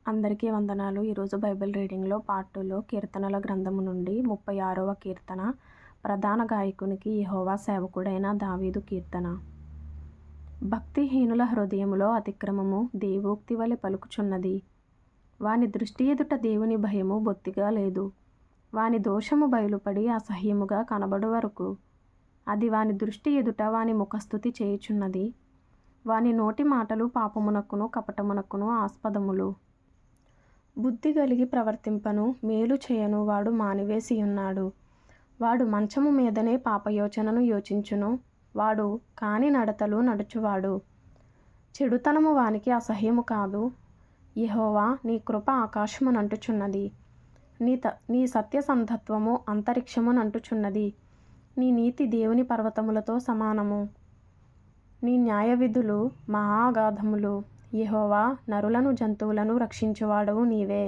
అందరికీ వందనాలు. ఈరోజు బైబిల్ రీడింగ్‌లో పార్ట్ 2లో కీర్తనల గ్రంథము నుండి 36వ కీర్తన, ప్రధాన గాయకునికి యెహోవా సేవకుడైన దావీదు కీర్తన. భక్తిహీనుల హృదయములో అతిక్రమము దేవోక్తి వలె పలుకుచున్నది. వాని దృష్టి ఎదుట దేవుని భయము బొత్తిగా లేదు. వాని దోషము బయలుపడి అసహ్యముగా కనబడు వరకు అది వాని దృష్టి ఎదుట వాని ముఖస్తుతి చేయుచున్నది. వాని నోటి మాటలు పాపమునకును కపటమునకును ఆస్పదములు. బుద్ధి కలిగి ప్రవర్తింపను మేలు చేయను వాడు మానివేసియున్నాడు. వాడు మంచము మీదనే పాపయోచనను యోచించును. వాడు కాని నడతలు నడుచువాడు. చెడుతనము వానికి అసహ్యము కాదు. యెహోవా నీ కృప ఆకాశమునంటుచున్నది. నీ సత్యసంధత్వము అంతరిక్షమునంటుచున్నది. నీ నీతి దేవుని పర్వతములతో సమానము. నీ న్యాయవిధులు మహాగాధములు. యెహోవా నరులను జంతువులను రక్షించువాడవు నీవే.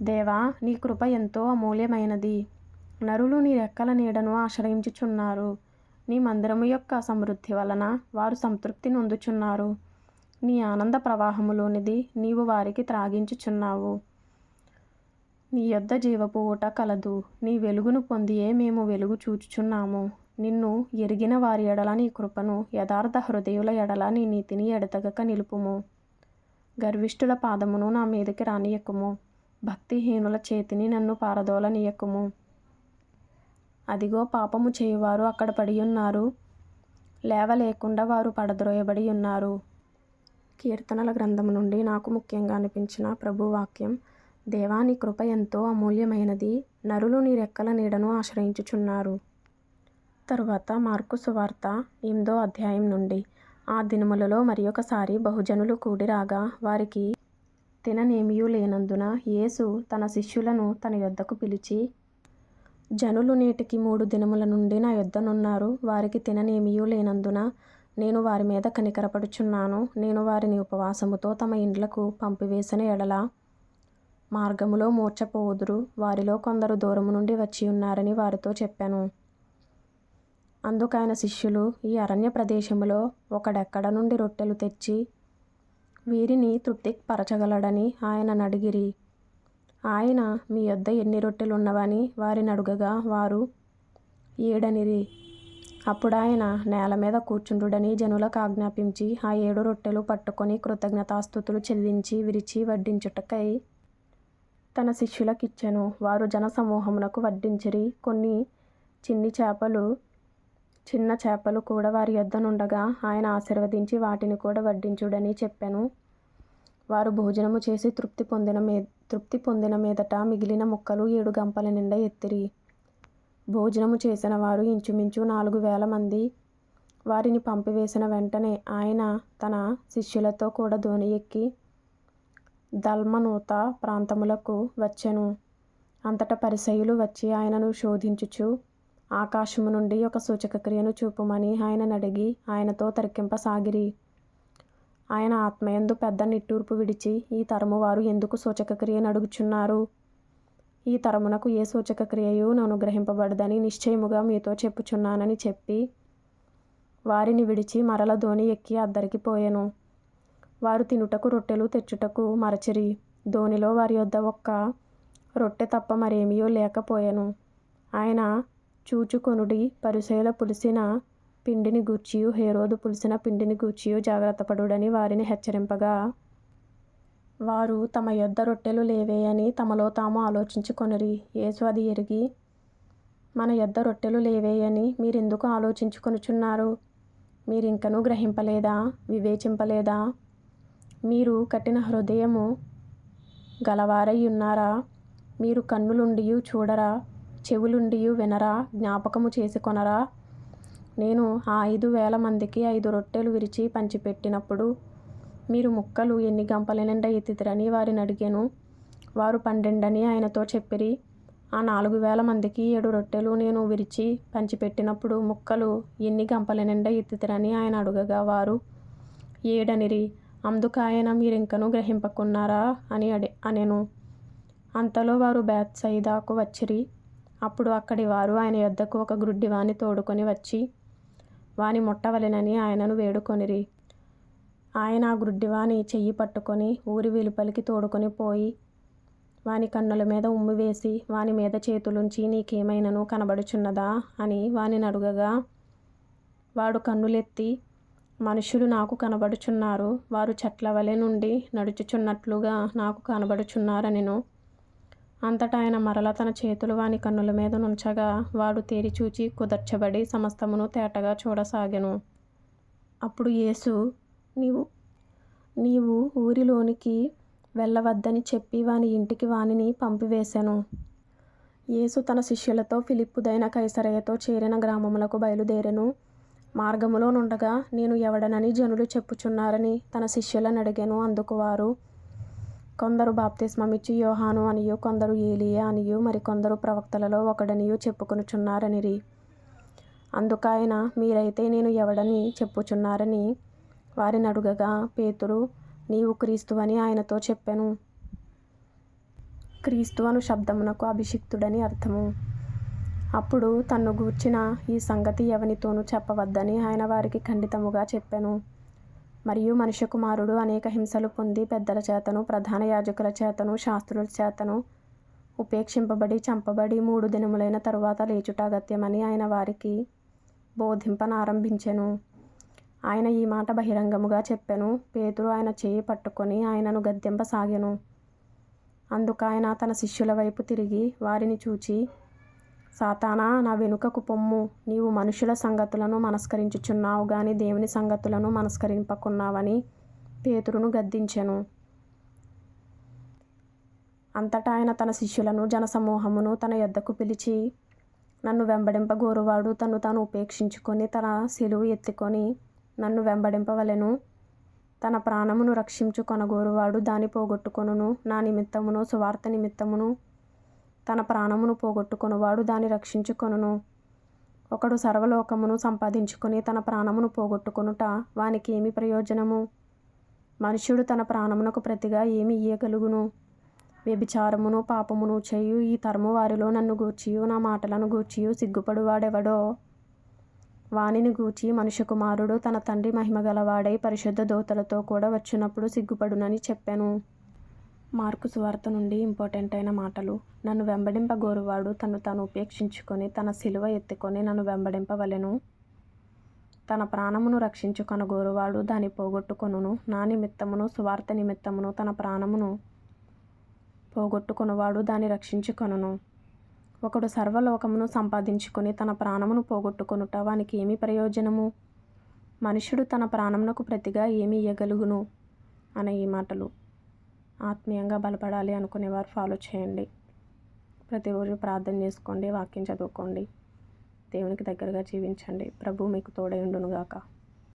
దేవా నీ కృప ఎంతో అమూల్యమైనది. నరులు నీ రెక్కల నీడను ఆశ్రయించుచున్నారు. నీ మందిరము యొక్క సమృద్ధి వలన వారు సంతృప్తి నొందుచున్నారు. నీ ఆనంద ప్రవాహములోనిది నీవు వారికి త్రాగించుచున్నావు. నీ యొద్ద జీవపు ఊట కలదు. నీ వెలుగును పొందియే మేము వెలుగు చూచుచున్నాము. నిన్ను ఎరిగిన వారి ఎడల నీ కృపను, యథార్థ హృదయుల ఎడల నీ నీతిని ఎడతెగక నిలుపుము. గర్విష్ఠుల పాదమును నా మీదకి రానియకుము. భక్తిహీనుల చేతిని నన్ను పారదోలనీయకుము. అదిగో పాపము చేయువారు అక్కడ పడియున్నారు. లేవలేకుండా వారు పడద్రోయబడి ఉన్నారు. కీర్తనల గ్రంథము నుండి నాకు ముఖ్యంగా అనిపించిన ప్రభువాక్యం, దేవా నీ కృప ఎంతో అమూల్యమైనది. నరులు నీ రెక్కల నీడను ఆశ్రయించుచున్నారు. తరువాత మార్కు సువార్త 8వ అధ్యాయం నుండి, ఆ దినములలో మరియొకసారి బహుజనులు కూడి రాగా వారికి తిననేమియూ లేనందున యేసు తన శిష్యులను తన యొద్దకు పిలిచి, జనులు నేటికి 3 దినముల నుండి నా యొద్దనున్నారు. వారికి తిననేమియూ లేనందున నేను వారి మీద కనికరపడుచున్నాను. నేను వారిని ఉపవాసముతో తమ ఇండ్లకు పంపివేసిన ఎడల మార్గములో మూర్ఛపోవుదురు. వారిలో కొందరు దూరము నుండి వచ్చియున్నారని వారితో చెప్పెను. అందుకైన శిష్యులు, ఈ అరణ్య ప్రదేశములో ఒకడెక్కడ నుండి రొట్టెలు తెచ్చి వీరిని తృప్తిపరచగలడని ఆయననడిగిరి. ఆయన మీ యొద్ద ఎన్ని రొట్టెలున్నవని వారిని అడుగగా వారు 7 అనిరి. అప్పుడాయన నేల మీద కూర్చుండుడని జనులకు ఆజ్ఞాపించి ఆ 7 రొట్టెలు పట్టుకొని కృతజ్ఞతాస్తుతులు చెల్లించి విరిచి వడ్డించుటకై తన శిష్యులకిచ్చెను. వారు జనసమూహమునకు వడ్డించిరి. కొన్ని చిన్న చేపలు కూడా వారి యొద్దనుండగా ఆయన ఆశీర్వదించి వాటిని కూడా వడ్డించుడని చెప్పెను. వారు భోజనము చేసి తృప్తి పొందిన మీదట మిగిలిన ముక్కలు 7 గంపల నిండా ఎత్తిరి. భోజనము చేసిన వారు ఇంచుమించు 4,000 మంది. వారిని పంపివేసిన వెంటనే ఆయన తన శిష్యులతో కూడా దోణి ఎక్కి దల్మనూత ప్రాంతములకు వచ్చెను. అంతటా పరిసయ్యులు వచ్చి ఆయనను శోధించుచు ఆకాశము నుండి ఒక సూచకక్రియను చూపుమని ఆయననడిగి ఆయనతో తర్కింపసాగిరి. ఆయన ఆత్మయందు పెద్ద నిట్టూర్పు విడిచి, ఈ తరము వారు ఎందుకు సూచకక్రియను అడుగుచున్నారు? ఈ తరమునకు ఏ సూచకక్రియయు అనుగ్రహింపబడదని నిశ్చయముగా మీతో చెప్పుచున్నానని చెప్పి వారిని విడిచి మరల దోణి ఎక్కి అద్దరికి పోయెను. వారు తినుటకు రొట్టెలు తెచ్చుటకు మరచిరి. దోణిలో వారి యొద్ద ఒక్క రొట్టె తప్ప మరేమియో లేకపోయెను. ఆయన చూచుకొనుడి, పరిసయ్యుల పులిసిన పిండిని గూర్చియు హేరోదు పులిసిన పిండిని గూర్చియు జాగ్రత్తపడుడని వారిని హెచ్చరింపగా వారు తమ యొద్ద రొట్టెలు లేవే అని తమలో తాము ఆలోచించుకొనిరి. యేసు అది ఎరిగి, మన యొద్ద రొట్టెలు లేవే అని మీరెందుకు ఆలోచించుకొనుచున్నారు? మీరింకనూ గ్రహింపలేదా? వివేచింపలేదా? మీరు కఠిన హృదయము గలవారై ఉన్నారా? మీరు కన్నులుండియు చూడరా? చెవులుండియు వినరా? జ్ఞాపకము చేసుకొనరా? నేను ఆ 5,000 మందికి 5 రొట్టెలు విరిచి పంచిపెట్టినప్పుడు మీరు ముక్కలు ఎన్ని గంపల నిండా ఎత్తితిరని వారిని అడిగెను. వారు 12 అని ఆయనతో చెప్పిరి. ఆ 4,000 మందికి 7 రొట్టెలు నేను విరిచి పంచిపెట్టినప్పుడు ముక్కలు ఎన్ని గంపల నిండా ఎత్తితిరని ఆయన అడుగగా వారు 7 అనిరి. అందుకాయన మీరింకనూ గ్రహింపకున్నారా అని అనెను. అంతలో వారు బేత్సయిదాకు వచ్చిరి. అప్పుడు అక్కడి వారు ఆయన యొద్దకు ఒక గ్రుడ్డివాని తోడుకొని వచ్చి వాని ముట్టవలెనని ఆయనను వేడుకొనిరి. ఆయన ఆ గుడ్డివాని చెయ్యి పట్టుకొని ఊరి వెలుపలికి తోడుకొని పోయి వాని కన్నుల మీద ఉమ్మి వేసి వాని మీద చేతులుంచి నీకేమైనను కనబడుచున్నదా అని వానిని అడుగగా వాడు కన్నులెత్తి మనుషులు నాకు కనబడుచున్నారు, వారు చెట్ల వలె నుండి నడుచుచున్నట్లుగా నాకు కనబడుచున్నారనెను. అంతటా ఆయన మరల తన చేతులు వాని కన్నుల మీద నుంచగా వాడు తేరిచూచి కుదర్చబడి సమస్తమును తేటగా చూడసాగెను. అప్పుడు యేసు నీవు ఊరిలోనికి వెళ్ళవద్దని చెప్పి వాని ఇంటికి వానిని పంపివేశెను. యేసు తన శిష్యులతో ఫిలిప్పుదైన కైసరయతో చేరిన గ్రామములకు బయలుదేరెను. మార్గములో నుండగా నేను ఎవడనని జనులు చెప్పుచున్నారని తన శిష్యులను అడిగెను. అందుకు వారు, కొందరు బాప్తిస్మమిచ్చు యోహాను అనియు, కొందరు ఏలియా అనియు, మరికొందరు ప్రవక్తలలో ఒకడనియు చెప్పుకొనుచున్నారనిరి. అందుకాయన మీరైతే నేను ఎవడని చెప్పుచున్నారని వారిని అడుగగా పేతురు, నీవు క్రీస్తువని ఆయనతో చెప్పెను. క్రీస్తు అను శబ్దమునకు అభిషిక్తుడని అర్థము. అప్పుడు తన్ను గూర్చిన ఈ సంగతి ఎవనితోనూ చెప్పవద్దని ఆయన వారికి ఖండితముగా చెప్పెను. మరియు మనుష్య కుమారుడు అనేక హింసలు పొంది పెద్దల చేతను, ప్రధాన యాజకుల చేతను, శాస్త్రుల చేతను ఉపేక్షింపబడి చంపబడి 3 దినములైన తరువాత లేచుట అగత్యమని ఆయన వారికి బోధింపనారంభించెను. ఆయన ఈ మాట బహిరంగముగా చెప్పెను. పేతురు ఆయన చేయి పట్టుకొని ఆయనను గద్దింపసాగెను. అందుకాయన తన శిష్యుల వైపు తిరిగి వారిని చూచి, సాతానా, నా వెనుకకు పొమ్ము, నీవు మనుషుల సంగతులను మనస్కరించుచున్నావు గాని దేవుని సంగతులను మనస్కరింపకున్నావని పేతురును గద్దించెను. అంతటా ఆయన తన శిష్యులను జనసమూహమును తన యొద్దకు పిలిచి, నన్ను వెంబడింపగోరువాడు తన్ను తాను ఉపేక్షించుకొని తన సిలువ ఎత్తుకొని నన్ను వెంబడింపవలెను. తన ప్రాణమును రక్షించుకొనగోరువాడు దాని పోగొట్టుకొనును. నా నిమిత్తమును సువార్త నిమిత్తమును తన ప్రాణమును పోగొట్టుకొనువాడు దాని రక్షించుకొనును. ఒకడు సర్వలోకమును సంపాదించుకొని తన ప్రాణమును పోగొట్టుకొనుట వానికి ఏమి ప్రయోజనము? మనుష్యుడు తన ప్రాణమునకు ప్రతిగా ఏమి ఇయ్యగలుగును? వ్యభిచారమును పాపమును చేయు ఈ తరము వారిలో నన్ను గూర్చియు నా మాటలను గూర్చియు సిగ్గుపడువాడెవడో వానిని గూర్చి మనుష్య కుమారుడు తన తండ్రి మహిమగలవాడై పరిశుద్ధ దూతలతో కూడా వచ్చినప్పుడు సిగ్గుపడునని చెప్పెను. మార్కు సువార్త నుండి ఇంపార్టెంట్ అయిన మాటలు. నన్ను వెంబడింపగోరువాడు తన్ను తాను ఉపేక్షించుకొని తన సిలువ ఎత్తుకొని నన్ను వెంబడింపవలెను. తన ప్రాణమును రక్షించుకొనగోరువాడు దాన్ని పోగొట్టుకొనును. నా నిమిత్తమును సువార్త నిమిత్తమును తన ప్రాణమును పోగొట్టుకొనువాడు దాన్ని రక్షించుకొనును. ఒకడు సర్వలోకమును సంపాదించుకొని తన ప్రాణమును పోగొట్టుకొనుట వానికి ఏమి ప్రయోజనము? మనుష్యుడు తన ప్రాణమునకు ప్రతిగా ఏమి ఇయ్యగలుగును అనే ఈ మాటలు. ఆత్మీయంగా బలపడాలి అనుకునేవారు ఫాలో చేయండి. ప్రతిరోజు ప్రార్థన చేసుకోండి, వాక్యం చదువుకోండి, దేవునికి దగ్గరగా జీవించండి. ప్రభు మీకు తోడై ఉండునుగాక.